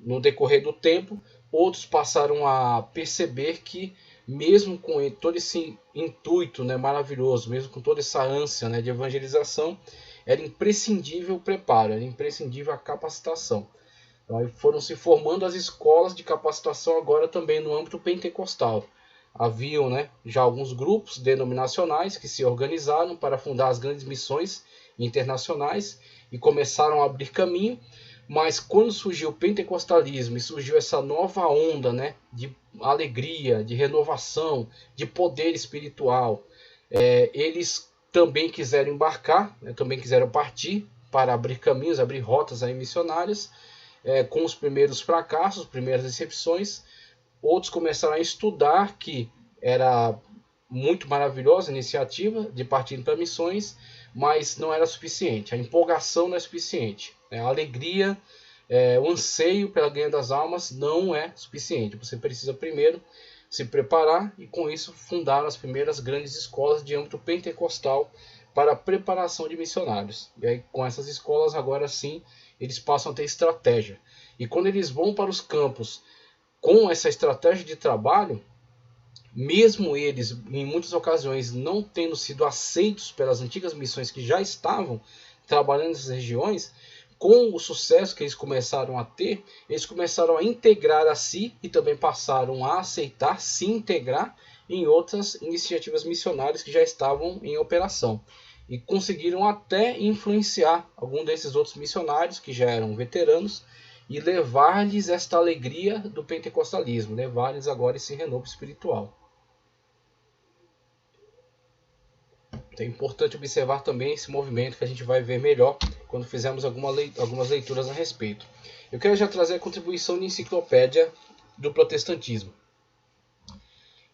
no decorrer do tempo, outros passaram a perceber que, mesmo com todo esse intuito, né, maravilhoso, mesmo com toda essa ânsia, né, de evangelização, era imprescindível o preparo, era imprescindível a capacitação. Então, aí foram se formando as escolas de capacitação agora também no âmbito pentecostal. Haviam, né, já alguns grupos denominacionais que se organizaram para fundar as grandes missões internacionais e começaram a abrir caminho, mas quando surgiu o pentecostalismo e surgiu essa nova onda, né, de alegria, de renovação, de poder espiritual, eles também quiseram embarcar, né, também quiseram partir para abrir caminhos, abrir rotas aí missionárias, com os primeiros fracassos, primeiras decepções. Outros começaram a estudar que era muito maravilhosa a iniciativa de partir para missões, mas não era suficiente. A empolgação não é suficiente. A alegria, o anseio pela ganho das almas não é suficiente. Você precisa primeiro se preparar e com isso fundar as primeiras grandes escolas de âmbito pentecostal para a preparação de missionários. E aí com essas escolas agora sim eles passam a ter estratégia. E quando eles vão para os campos com essa estratégia de trabalho, mesmo eles, em muitas ocasiões, não tendo sido aceitos pelas antigas missões que já estavam trabalhando nessas regiões, com o sucesso que eles começaram a ter, eles começaram a integrar a si e também passaram a aceitar, se integrar em outras iniciativas missionárias que já estavam em operação. E conseguiram até influenciar algum desses outros missionários que já eram veteranos e levar-lhes esta alegria do pentecostalismo, levar-lhes agora esse renovo espiritual. Então é importante observar também esse movimento que a gente vai ver melhor quando fizermos algumas leituras a respeito. Eu quero já trazer a contribuição de Enciclopédia do Protestantismo.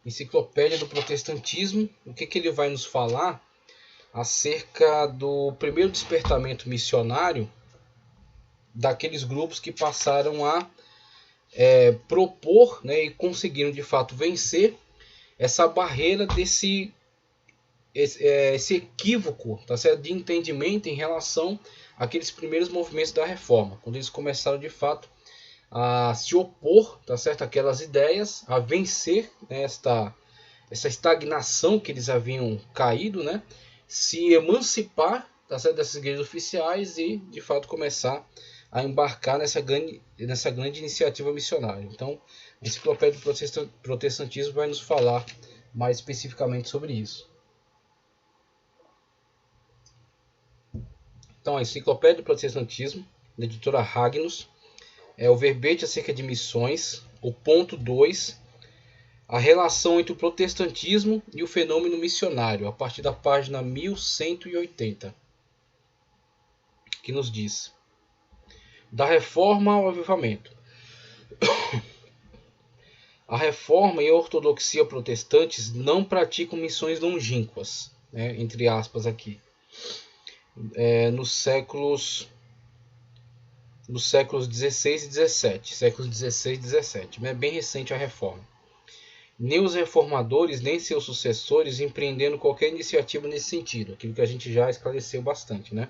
Enciclopédia do Protestantismo, o que ele vai nos falar acerca do primeiro despertamento missionário daqueles grupos que passaram a propor, né, e conseguiram de fato vencer essa barreira desse esse equívoco, tá certo, de entendimento em relação àqueles primeiros movimentos da reforma, quando eles começaram de fato a se opor, tá certo, àquelas ideias, a vencer, né, essa estagnação que eles haviam caído, né, se emancipar, tá certo, dessas igrejas oficiais e de fato começar a embarcar nessa grande iniciativa missionária. Então, a Enciclopédia do Protestantismo vai nos falar mais especificamente sobre isso. Então, a Enciclopédia do Protestantismo, da editora Ragnus, o verbete acerca de missões, o ponto 2, a relação entre o protestantismo e o fenômeno missionário, a partir da página 1180, que nos diz: da reforma ao avivamento. A reforma e a ortodoxia protestantes não praticam missões longínquas, né, entre aspas aqui, nos séculos 16 e 17, séculos 16 e 17, é bem recente a reforma. Nem os reformadores, nem seus sucessores empreendendo qualquer iniciativa nesse sentido, aquilo que a gente já esclareceu bastante, né?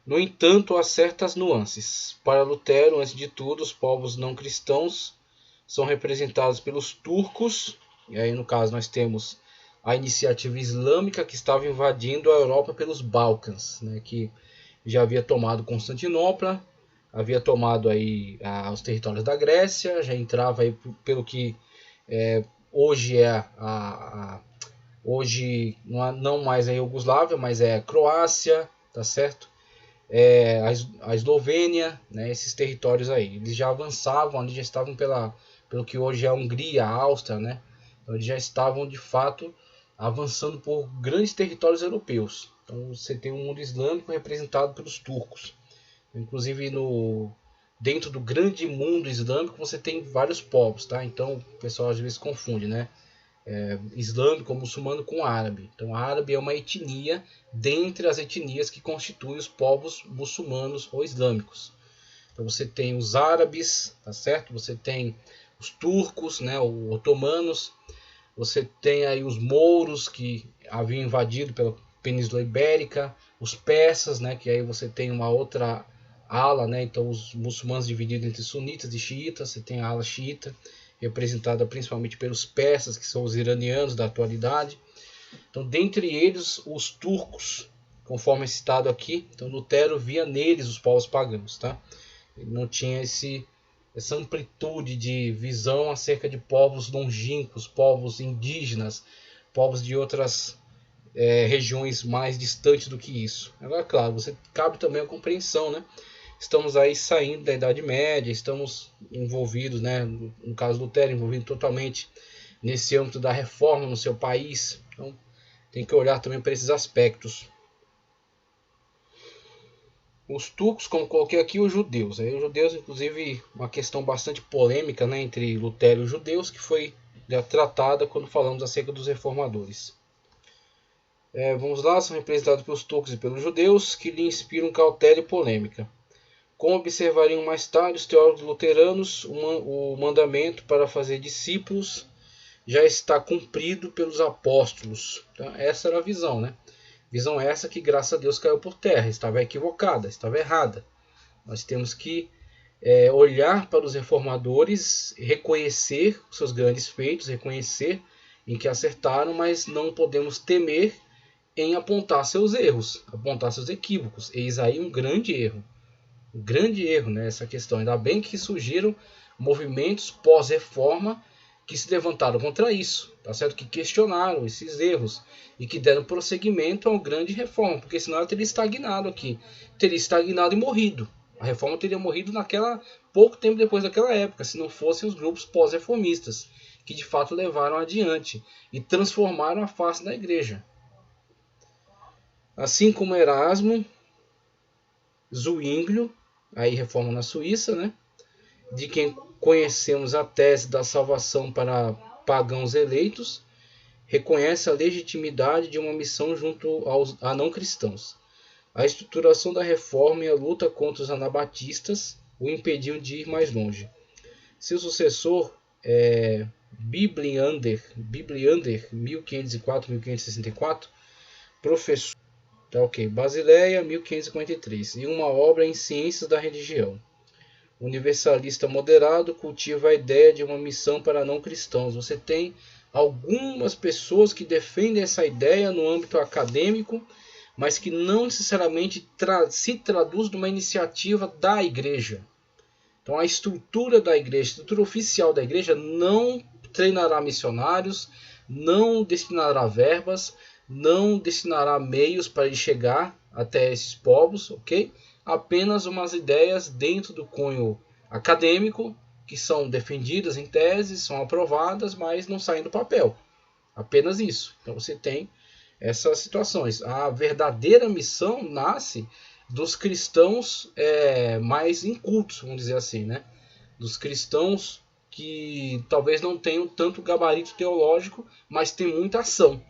No entanto, há certas nuances. Para Lutero, antes de tudo, os povos não cristãos são representados pelos turcos, e aí no caso nós temos a iniciativa islâmica que estava invadindo a Europa pelos Balcãs, né, que já havia tomado Constantinopla, havia tomado aí os territórios da Grécia, já entrava aí pelo que hoje hoje não mais a Iugoslávia, mas é a Croácia, tá certo? A Eslovênia, né, esses territórios aí, eles já avançavam ali, já estavam pelo que hoje é a Hungria, a Áustria, né? Então eles já estavam de fato avançando por grandes territórios europeus. Então você tem um mundo islâmico representado pelos turcos. Inclusive dentro do grande mundo islâmico você tem vários povos, tá? Então o pessoal às vezes confunde, né? Islâmico ou muçulmano com árabe. Então árabe é uma etnia dentre as etnias que constituem os povos muçulmanos ou islâmicos. Então você tem os árabes, tá certo? Você tem os turcos, né, os otomanos, você tem aí os mouros que haviam invadido pela Península Ibérica, os persas, né, que aí você tem uma outra ala, né? Então os muçulmanos divididos entre sunitas e xiitas. Você tem a ala xiita, representada principalmente pelos persas, que são os iranianos da atualidade. Então, dentre eles, os turcos, conforme é citado aqui. Então, Lutero via neles os povos pagãos, tá? Ele não tinha essa amplitude de visão acerca de povos longínquos, povos indígenas, povos de outras regiões mais distantes do que isso. Agora, claro, você cabe também a compreensão, né? Estamos aí saindo da Idade Média, estamos envolvidos, né? No caso do Lutero, envolvido totalmente nesse âmbito da reforma no seu país. Então, tem que olhar também para esses aspectos. Os turcos, como coloquei aqui, os judeus. Os judeus, inclusive, uma questão bastante polêmica, né, entre Lutero e os judeus, que foi tratada quando falamos acerca dos reformadores. Vamos lá, são representados pelos turcos e pelos judeus, que lhe inspiram cautela e polêmica. Como observariam mais tarde os teólogos luteranos, o mandamento para fazer discípulos já está cumprido pelos apóstolos. Então, essa era a visão, né? Visão essa que, graças a Deus, caiu por terra. Estava equivocada, estava errada. Nós temos que olhar para os reformadores, reconhecer os seus grandes feitos, reconhecer em que acertaram, mas não podemos temer em apontar seus erros, apontar seus equívocos. Eis aí um grande erro. Um grande erro nessa questão. Ainda bem que surgiram movimentos pós-reforma que se levantaram contra isso, tá certo? Que questionaram esses erros e que deram prosseguimento a uma grande reforma, porque senão ela teria estagnado aqui, teria estagnado e morrido. A reforma teria morrido pouco tempo depois daquela época, se não fossem os grupos pós-reformistas, que de fato levaram adiante e transformaram a face da igreja. Assim como Erasmo, Zwinglio, aí reforma na Suíça, né? De quem conhecemos a tese da salvação para pagãos eleitos, reconhece a legitimidade de uma missão junto a não cristãos. A estruturação da reforma e a luta contra os anabatistas o impediam de ir mais longe. Seu sucessor, Bibliander 1504-1564, professor Basileia 1553, e uma obra em ciências da religião. Universalista moderado, cultiva a ideia de uma missão para não cristãos. Você tem algumas pessoas que defendem essa ideia no âmbito acadêmico, mas que não necessariamente se traduz numa iniciativa da igreja. Então a estrutura da igreja, a estrutura oficial da igreja não treinará missionários, não destinará verbas, não destinará meios para ele chegar até esses povos, ok? Apenas umas ideias dentro do cunho acadêmico, que são defendidas em tese, são aprovadas, mas não saem do papel. Apenas isso. Então você tem essas situações. A verdadeira missão nasce dos cristãos mais incultos, vamos dizer assim, né? Dos cristãos que talvez não tenham tanto gabarito teológico, mas tem muita ação,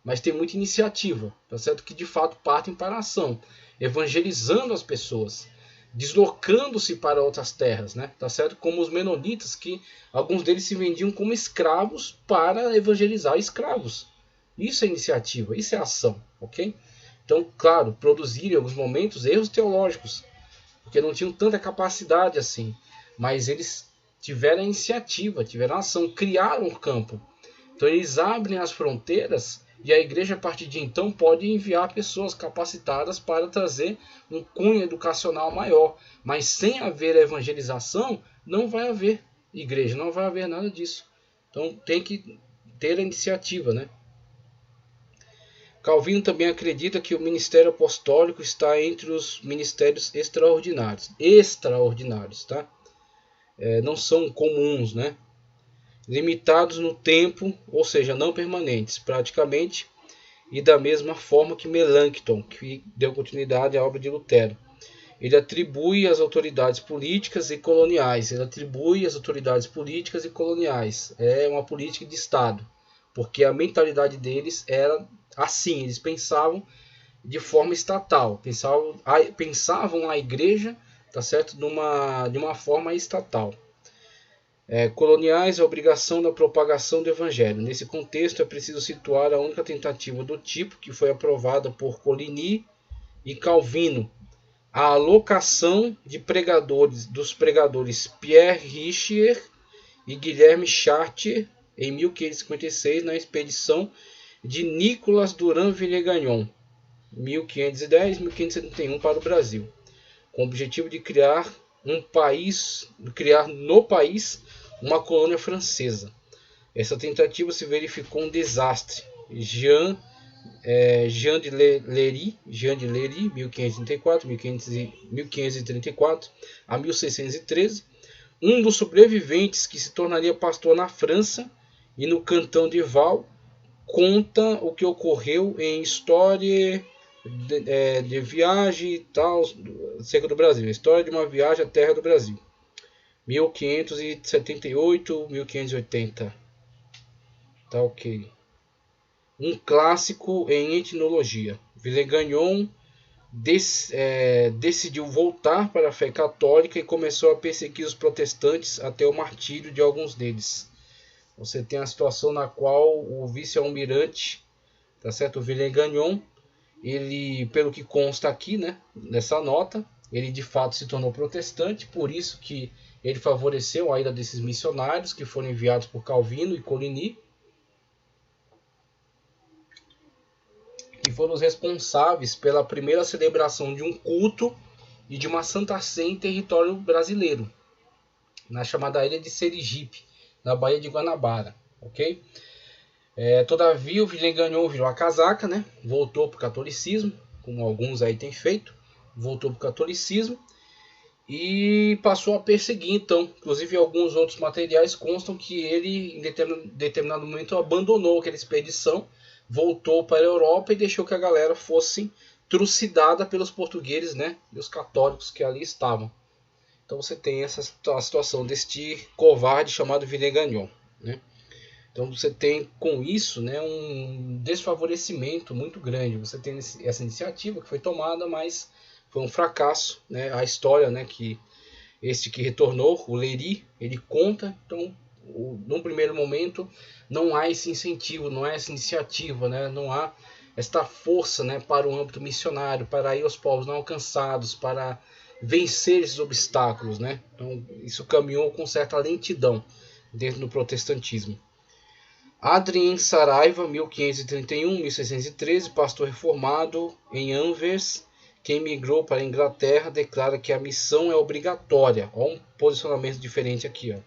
mas tem muita iniciativa, tá certo? Que de fato partem para a ação, evangelizando as pessoas, deslocando-se para outras terras, né? Tá certo? Como os menonitas, que alguns deles se vendiam como escravos para evangelizar escravos. Isso é iniciativa, isso é ação, ok? Então, claro, produziram em alguns momentos erros teológicos, porque não tinham tanta capacidade assim, mas eles tiveram a iniciativa, tiveram a ação, criaram um campo. Então eles abrem as fronteiras e a igreja, a partir de então, pode enviar pessoas capacitadas para trazer um cunho educacional maior. Mas sem haver evangelização, não vai haver igreja, não vai haver nada disso. Então tem que ter a iniciativa, né? Calvino também acredita que o ministério apostólico está entre os ministérios extraordinários. Extraordinários, tá? Não são comuns, né? Limitados no tempo, ou seja, não permanentes, praticamente, e da mesma forma que Melanchthon, que deu continuidade à obra de Lutero. Ele atribui as autoridades políticas e coloniais. É uma política de Estado, porque a mentalidade deles era assim, eles pensavam de forma estatal, pensavam a igreja, tá certo, de uma forma estatal. Coloniais, a obrigação da propagação do evangelho. Nesse contexto é preciso situar a única tentativa do tipo que foi aprovada por Coligny e Calvino, a alocação de pregadores dos pregadores Pierre Richer e Guilherme Chartier em 1556 na expedição de Nicolas Durand Villegagnon, 1510-1571 para o Brasil, com o objetivo de criar no país uma colônia francesa. Essa tentativa se verificou um desastre. Jean de Lery, 1534 a 1613, um dos sobreviventes que se tornaria pastor na França e no cantão de Val, conta o que ocorreu em História de viagem e tal, acerca do Brasil. História de uma viagem à terra do Brasil. 1578, 1580. Tá ok. Um clássico em etnologia. Villegagnon decidiu voltar para a fé católica e começou a perseguir os protestantes até o martírio de alguns deles. Você tem a situação na qual o vice-almirante, tá certo, o Villegagnon, ele, pelo que consta aqui, né, nessa nota, ele de fato se tornou protestante, por isso que ele favoreceu a ida desses missionários que foram enviados por Calvino e Coligny, que foram os responsáveis pela primeira celebração de um culto e de uma Santa Sé em território brasileiro, na chamada ilha de Serigipe, na Baía de Guanabara, ok? Todavia, o Villegagnon virou a casaca, né? Voltou para o catolicismo, como alguns aí têm feito, voltou para o catolicismo e passou a perseguir, então. Inclusive, alguns outros materiais constam que ele, em determinado momento, abandonou aquela expedição, voltou para a Europa e deixou que a galera fosse trucidada pelos portugueses, né, e os católicos que ali estavam. Então você tem a situação deste covarde chamado Villegagnon, né? Então você tem com isso, né, um desfavorecimento muito grande. Você tem essa iniciativa que foi tomada, mas foi um fracasso, né? A história, né, que este que retornou, o Lery, ele conta. Então, num primeiro momento, não há esse incentivo, não há essa iniciativa, né? Não há esta força, né, para o âmbito missionário, para ir aos povos não alcançados, para vencer esses obstáculos, né? Então, isso caminhou com certa lentidão dentro do protestantismo. Adrien Saraiva, 1531-1613, pastor reformado em Anvers, que emigrou para a Inglaterra, declara que a missão é obrigatória. Olha um posicionamento diferente aqui, ó.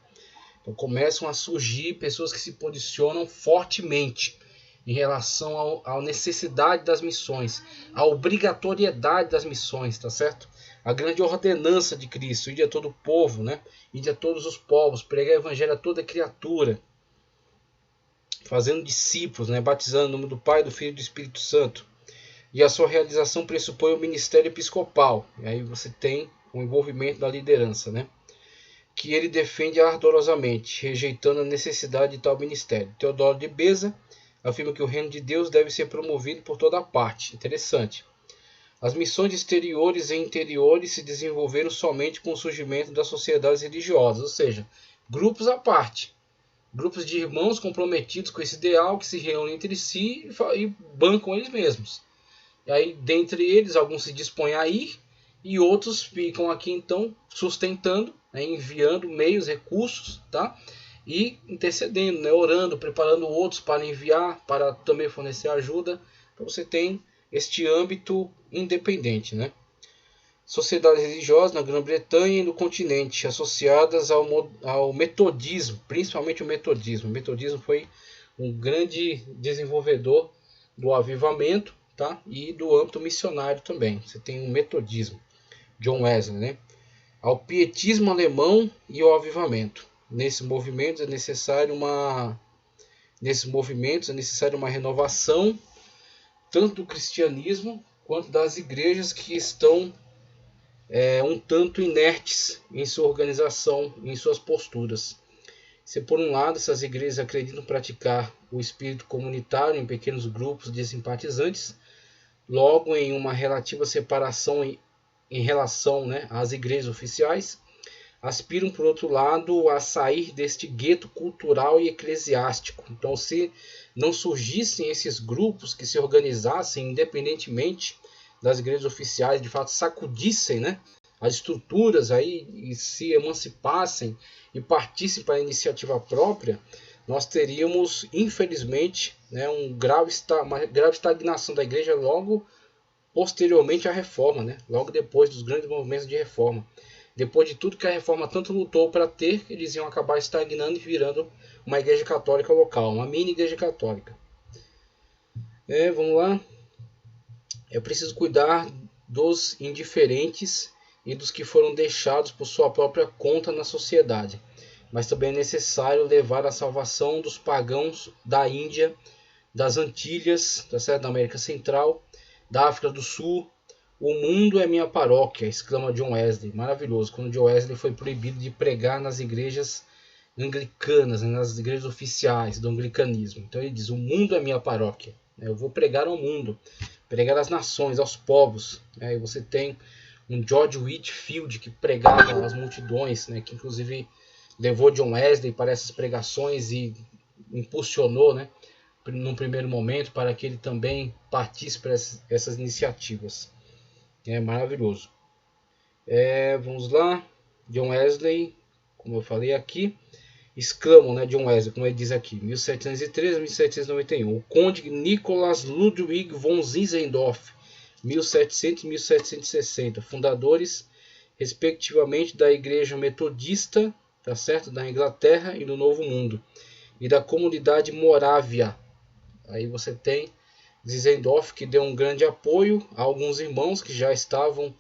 Então começam a surgir pessoas que se posicionam fortemente em relação à necessidade das missões, à obrigatoriedade das missões, tá certo? A grande ordenança de Cristo, ide a todo o povo, né? Ide a todos os povos, pregar o evangelho a toda criatura, fazendo discípulos, né? Batizando no nome do Pai, do Filho e do Espírito Santo. E a sua realização pressupõe o ministério episcopal. E aí você tem o envolvimento da liderança, né? Que ele defende ardorosamente, rejeitando a necessidade de tal ministério. Teodoro de Beza afirma que o reino de Deus deve ser promovido por toda parte. Interessante. As missões exteriores e interiores se desenvolveram somente com o surgimento das sociedades religiosas, ou seja, grupos à parte. Grupos de irmãos comprometidos com esse ideal que se reúnem entre si e bancam eles mesmos. E aí, dentre eles, alguns se dispõem a ir e outros ficam aqui, então, sustentando, né, enviando meios, recursos, tá? E intercedendo, né, orando, preparando outros para enviar, para também fornecer ajuda. Então você tem este âmbito independente, né? Sociedades religiosas na Grã-Bretanha e no continente, associadas ao metodismo, principalmente o metodismo. O metodismo foi um grande desenvolvedor do avivamento, tá? E do âmbito missionário também. Você tem o metodismo, John Wesley, né? Ao pietismo alemão e ao avivamento. Nesses movimentos é necessário uma renovação tanto do cristianismo quanto das igrejas que estão um tanto inertes em sua organização, em suas posturas. Se por um lado essas igrejas acreditam praticar o espírito comunitário em pequenos grupos de simpatizantes, logo em uma relativa separação em relação, né, às igrejas oficiais, aspiram, por outro lado, a sair deste gueto cultural e eclesiástico. Então, se não surgissem esses grupos que se organizassem independentemente das igrejas oficiais de fato sacudissem, né, as estruturas aí e se emancipassem e partissem para a iniciativa própria, nós teríamos, infelizmente, né, uma grave estagnação da igreja logo posteriormente à reforma, né, logo depois dos grandes movimentos de reforma. Depois de tudo que a reforma tanto lutou para ter, eles iam acabar estagnando e virando uma igreja católica local, uma mini igreja católica. Vamos lá. É preciso cuidar dos indiferentes e dos que foram deixados por sua própria conta na sociedade. Mas também é necessário levar a salvação dos pagãos da Índia, das Antilhas, da América Central, da África do Sul. O mundo é minha paróquia, exclama John Wesley. Maravilhoso, quando John Wesley foi proibido de pregar nas igrejas anglicanas, nas igrejas oficiais do anglicanismo. Então ele diz, o mundo é minha paróquia. Eu vou pregar ao mundo, pregar às nações, aos povos. E você tem um George Whitefield que pregava às multidões, que inclusive levou John Wesley para essas pregações e impulsionou, num primeiro momento, para que ele também partisse para essas iniciativas. É maravilhoso. Vamos lá. John Wesley, como eu falei aqui, exclamam, John Wesley, como ele diz aqui, 1713 a 1791. O conde Nicolas Ludwig von Zinzendorf, 1700 e 1760, fundadores, respectivamente, da Igreja Metodista, da Inglaterra e do Novo Mundo, e da Comunidade Morávia. Aí você tem Zinzendorf, que deu um grande apoio a alguns irmãos que já estavam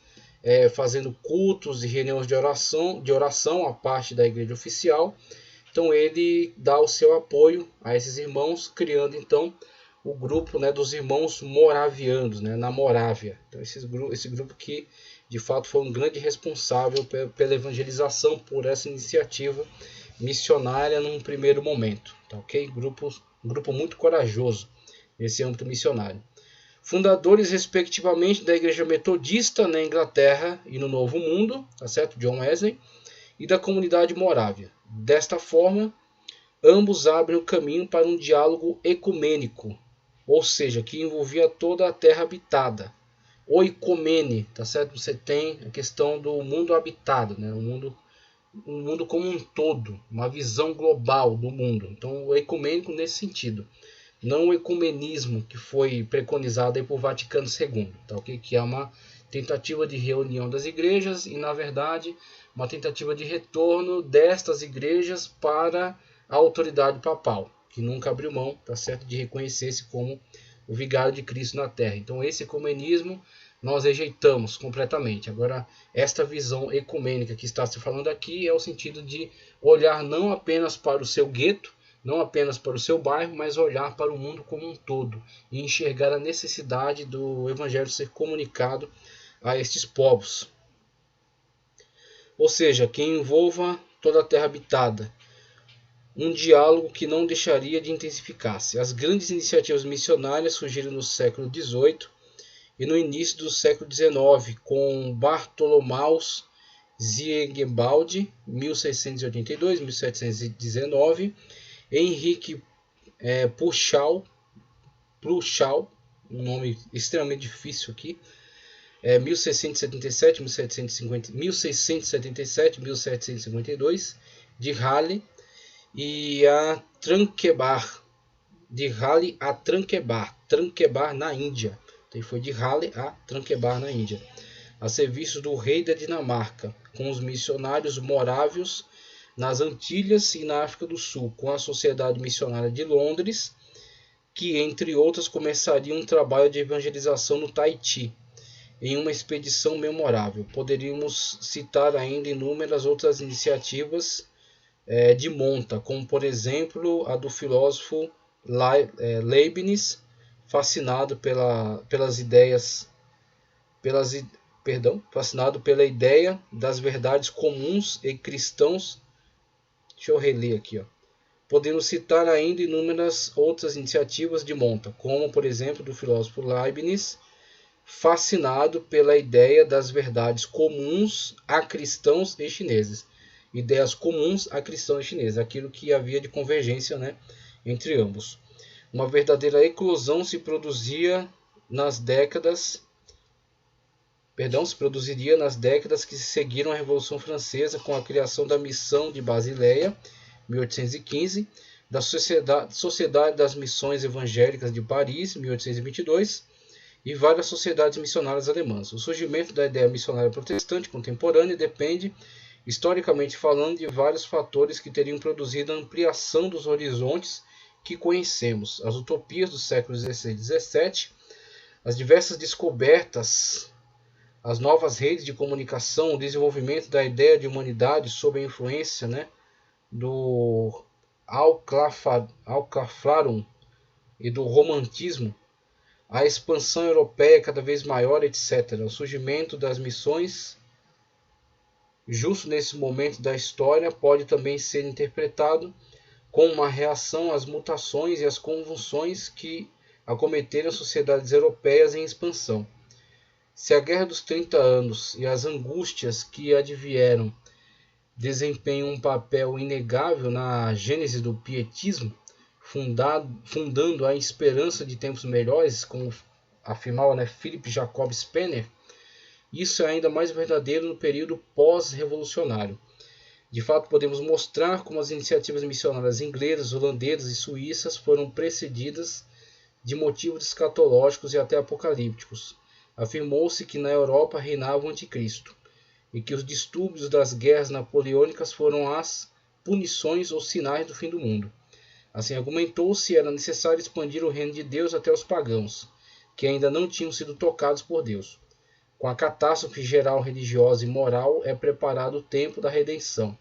fazendo cultos e reuniões de oração à parte da igreja oficial. Então ele dá o seu apoio a esses irmãos, criando então o grupo dos irmãos moravianos, na Morávia. Então esse grupo que de fato foi um grande responsável pela evangelização, por essa iniciativa missionária num primeiro momento. Tá, ok? Um grupo muito corajoso nesse âmbito missionário. Fundadores, respectivamente, da Igreja Metodista na Inglaterra e no Novo Mundo, tá certo? John Wesley, e da Comunidade Morávia. Desta forma, ambos abrem o caminho para um diálogo ecumênico, ou seja, que envolvia toda a terra habitada. Oikomene, tá certo? Você tem a questão do mundo habitado, um mundo como um todo, uma visão global do mundo. Então, o ecumênico nesse sentido. Não o ecumenismo que foi preconizado aí por Vaticano II, tá, okay? Que é uma tentativa de reunião das igrejas e, na verdade, uma tentativa de retorno destas igrejas para a autoridade papal, que nunca abriu mão, tá certo, de reconhecer-se como o vigário de Cristo na Terra. Então, esse ecumenismo nós rejeitamos completamente. Agora, esta visão ecumênica que está se falando aqui é o sentido de olhar não apenas para o seu gueto, não apenas para o seu bairro, mas olhar para o mundo como um todo e enxergar a necessidade do evangelho ser comunicado a estes povos. Ou seja, que envolva toda a terra habitada. Um diálogo que não deixaria de intensificar-se. As grandes iniciativas missionárias surgiram no século XVIII e no início do século XIX, com Bartholomaus Ziegenbaldi, 1682-1719, Henrique Purchal, um nome extremamente difícil aqui, 1677, 1752, de Halle e a Tranquebar, Tranquebar na Índia. Então foi de Halle a Tranquebar na Índia, a serviço do rei da Dinamarca, com os missionários morávios nas Antilhas e na África do Sul, com a Sociedade Missionária de Londres, que, entre outras, começaria um trabalho de evangelização no Tahiti, em uma expedição memorável. Poderíamos citar ainda inúmeras outras iniciativas de monta, como, por exemplo, a do filósofo Leibniz, fascinado fascinado pela ideia das verdades comuns e cristãos. Deixa eu reler aqui. Podemos citar ainda inúmeras outras iniciativas de monta, como, por exemplo, do filósofo Leibniz, fascinado pela ideia das verdades comuns a cristãos e chineses. Ideias comuns a cristãos e chineses, aquilo que havia de convergência, entre ambos. Uma verdadeira eclosão se produzia nas décadas se produziria nas décadas que se seguiram à Revolução Francesa, com a criação da Missão de Basileia, 1815, da Sociedade das Missões Evangélicas de Paris, 1822, e várias sociedades missionárias alemãs. O surgimento da ideia missionária protestante contemporânea depende, historicamente falando, de vários fatores que teriam produzido a ampliação dos horizontes que conhecemos: as utopias dos séculos XVI e XVII, as diversas descobertas, as novas redes de comunicação, o desenvolvimento da ideia de humanidade sob a influência, do Alcafrarum e do romantismo, a expansão europeia cada vez maior, etc. O surgimento das missões, justo nesse momento da história, pode também ser interpretado como uma reação às mutações e às convulsões que acometeram as sociedades europeias em expansão. Se a Guerra dos 30 Anos e as angústias que advieram desempenham um papel inegável na gênese do pietismo, fundando a esperança de tempos melhores, como afirmava Philip Jacob Spener, isso é ainda mais verdadeiro no período pós-revolucionário. De fato, podemos mostrar como as iniciativas missionárias inglesas, holandesas e suíças foram precedidas de motivos escatológicos e até apocalípticos. Afirmou-se que na Europa reinava o anticristo, e que os distúrbios das guerras napoleônicas foram as punições ou sinais do fim do mundo. Assim, argumentou-se que era necessário expandir o reino de Deus até os pagãos, que ainda não tinham sido tocados por Deus. Com a catástrofe geral religiosa e moral é preparado o tempo da redenção,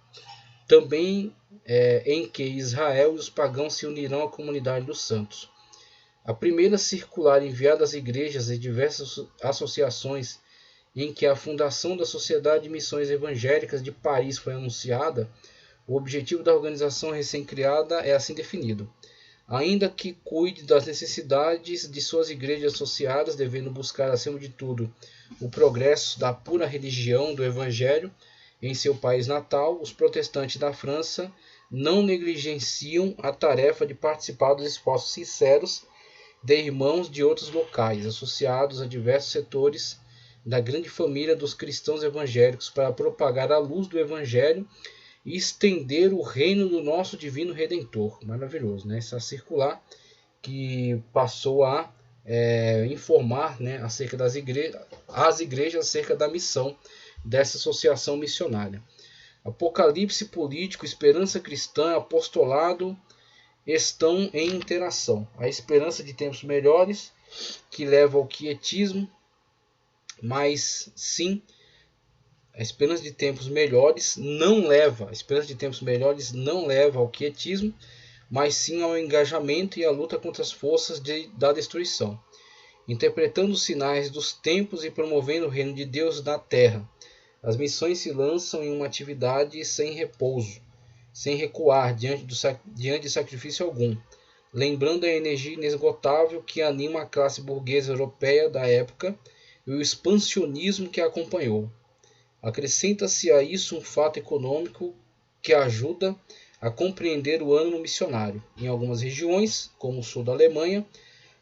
também em que Israel e os pagãos se unirão à comunidade dos santos. A primeira circular enviada às igrejas e diversas associações em que a fundação da Sociedade de Missões Evangélicas de Paris foi anunciada, o objetivo da organização recém-criada é assim definido: ainda que cuide das necessidades de suas igrejas associadas, devendo buscar, acima de tudo, o progresso da pura religião do Evangelho em seu país natal, os protestantes da França não negligenciam a tarefa de participar dos esforços sinceros de irmãos de outros locais, associados a diversos setores da grande família dos cristãos evangélicos, para propagar a luz do Evangelho e estender o reino do nosso divino Redentor. Maravilhoso, né? Essa circular que passou a informar, acerca das as igrejas acerca da missão dessa associação missionária. Apocalipse político, esperança cristã, apostolado estão em interação. A esperança de tempos melhores, que leva ao quietismo, mas sim, a esperança de tempos melhores não leva ao quietismo, mas sim ao engajamento e à luta contra as forças da destruição, interpretando os sinais dos tempos e promovendo o reino de Deus na terra. As missões se lançam em uma atividade sem repouso, sem recuar diante de sacrifício algum, lembrando a energia inesgotável que anima a classe burguesa europeia da época e o expansionismo que a acompanhou. Acrescenta-se a isso um fato econômico que ajuda a compreender o ânimo missionário. Em algumas regiões, como o sul da Alemanha,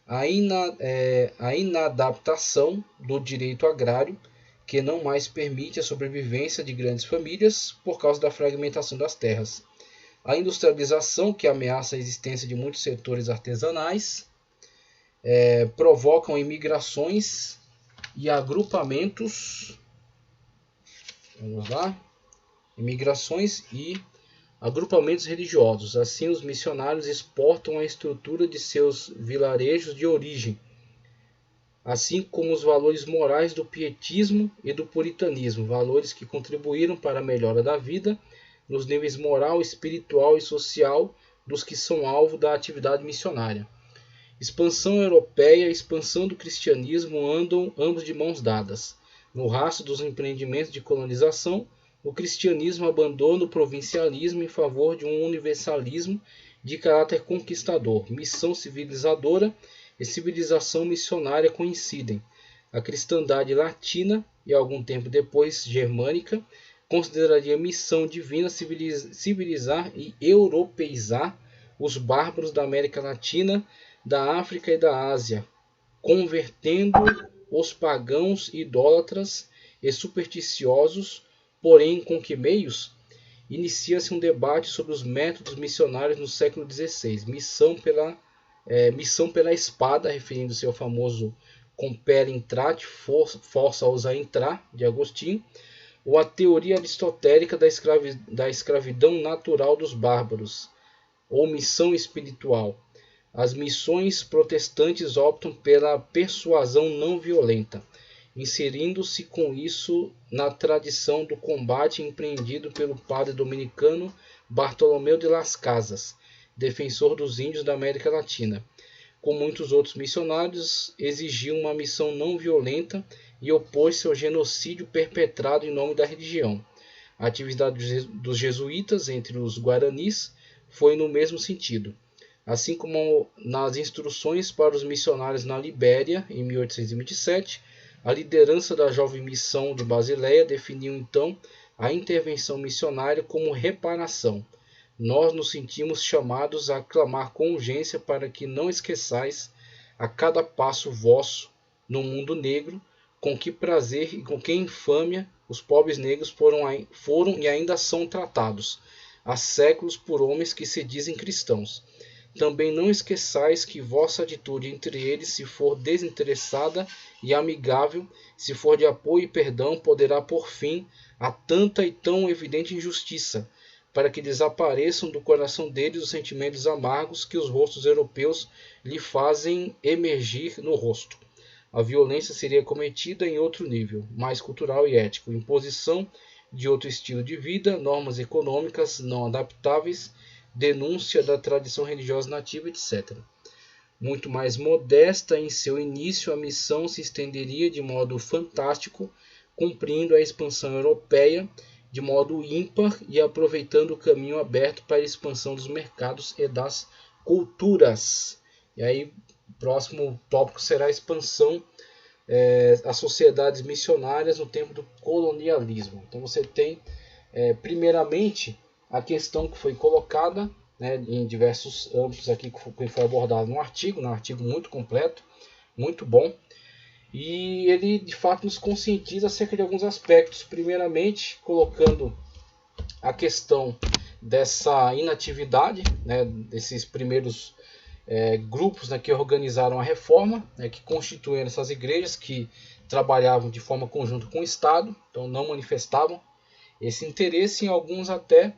a inadaptação do direito agrário, que não mais permite a sobrevivência de grandes famílias por causa da fragmentação das terras. A industrialização, que ameaça a existência de muitos setores artesanais, provocam imigrações e agrupamentos. Vamos lá. Imigrações e agrupamentos religiosos. Assim, os missionários exportam a estrutura de seus vilarejos de origem, assim como os valores morais do pietismo e do puritanismo, valores que contribuíram para a melhora da vida nos níveis moral, espiritual e social dos que são alvo da atividade missionária. Expansão europeia e expansão do cristianismo andam ambos de mãos dadas. No rastro dos empreendimentos de colonização, o cristianismo abandona o provincialismo em favor de um universalismo de caráter conquistador. Missão civilizadora e civilização missionária coincidem. A cristandade latina, e algum tempo depois germânica, consideraria missão divina civilizar e europeizar os bárbaros da América Latina, da África e da Ásia, convertendo os pagãos, idólatras e supersticiosos, porém com que meios? Inicia-se um debate sobre os métodos missionários no século XVI. Missão pela espada, referindo-se ao famoso compere intrate, força a usar entrar, de Agostinho, ou a teoria aristotélica da escravidão natural dos bárbaros, ou missão espiritual. As missões protestantes optam pela persuasão não violenta, inserindo-se com isso na tradição do combate empreendido pelo padre dominicano Bartolomeu de las Casas, defensor dos índios da América Latina. Com muitos outros missionários, exigiu uma missão não violenta e opôs-se ao genocídio perpetrado em nome da religião. A atividade dos jesuítas entre os guaranis foi no mesmo sentido. Assim como nas instruções para os missionários na Libéria, em 1827, a liderança da jovem missão de Basileia definiu então a intervenção missionária como reparação. Nós nos sentimos chamados a clamar com urgência para que não esqueçais a cada passo vosso no mundo negro, com que prazer e com que infâmia os pobres negros foram e ainda são tratados há séculos por homens que se dizem cristãos. Também não esqueçais que vossa atitude entre eles, se for desinteressada e amigável, se for de apoio e perdão, poderá pôr fim a tanta e tão evidente injustiça, para que desapareçam do coração deles os sentimentos amargos que os rostos europeus lhe fazem emergir no rosto. A violência seria cometida em outro nível, mais cultural e ético, imposição de outro estilo de vida, normas econômicas não adaptáveis, denúncia da tradição religiosa nativa, etc. Muito mais modesta em seu início, a missão se estenderia de modo fantástico, cumprindo a expansão europeia de modo ímpar e aproveitando o caminho aberto para a expansão dos mercados e das culturas. E aí, o próximo tópico será a expansão das sociedades missionárias no tempo do colonialismo. Então você tem, primeiramente, a questão que foi colocada, né, em diversos âmbitos aqui que foi abordado no artigo muito completo, muito bom, e ele de fato nos conscientiza acerca de alguns aspectos, primeiramente colocando a questão dessa inatividade, né, desses primeiros grupos, né, que organizaram a reforma, né, que constituíram essas igrejas que trabalhavam de forma conjunta com o Estado, então não manifestavam esse interesse, em alguns até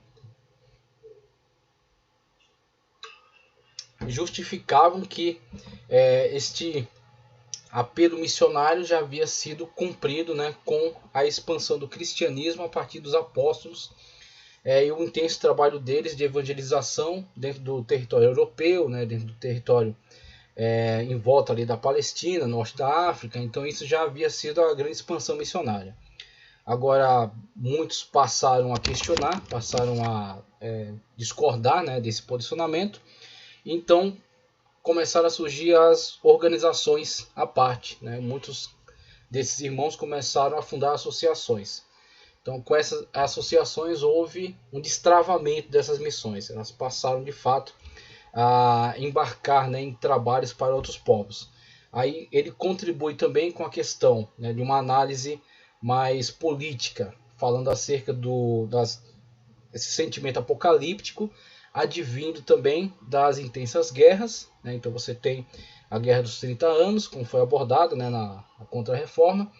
justificavam que este apelo missionário já havia sido cumprido, né, com a expansão do cristianismo a partir dos apóstolos, e o intenso trabalho deles de evangelização dentro do território europeu, né, dentro do território em volta ali da Palestina, norte da África. Então isso já havia sido a grande expansão missionária. Agora muitos passaram a questionar, passaram a discordar, né, desse posicionamento. Então começaram a surgir as organizações à parte, né? Muitos desses irmãos começaram a fundar associações. Então, com essas associações houve um destravamento dessas missões. Elas passaram de fato a embarcar, né, em trabalhos para outros povos. Aí ele contribui também com a questão, né, de uma análise mais política, falando acerca desse sentimento apocalíptico, advindo também das intensas guerras, né? Então você tem a Guerra dos 30 Anos, como foi abordado, né, na Contra-Reforma.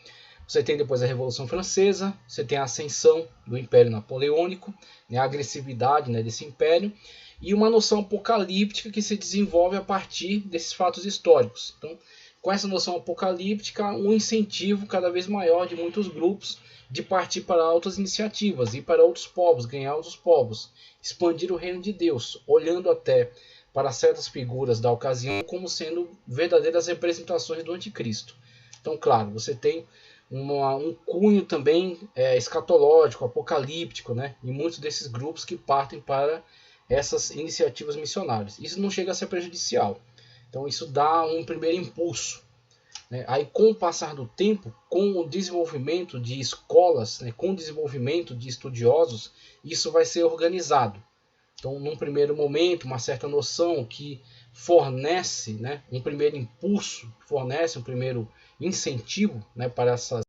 Você tem depois a Revolução Francesa, você tem a ascensão do Império Napoleônico, né, a agressividade, né, desse império, e uma noção apocalíptica que se desenvolve a partir desses fatos históricos. Então, com essa noção apocalíptica, um incentivo cada vez maior de muitos grupos de partir para outras iniciativas, ir para outros povos, ganhar outros povos, expandir o reino de Deus, olhando até para certas figuras da ocasião como sendo verdadeiras representações do anticristo. Então, claro, você tem um cunho também escatológico, apocalíptico, né, em muitos desses grupos que partem para essas iniciativas missionárias. Isso não chega a ser prejudicial. Então isso dá um primeiro impulso, né? Aí com o passar do tempo, com o desenvolvimento de escolas, né, com o desenvolvimento de estudiosos, isso vai ser organizado. Então, num primeiro momento, uma certa noção que fornece, né, um primeiro impulso, fornece um primeiro incentivo, né, para essas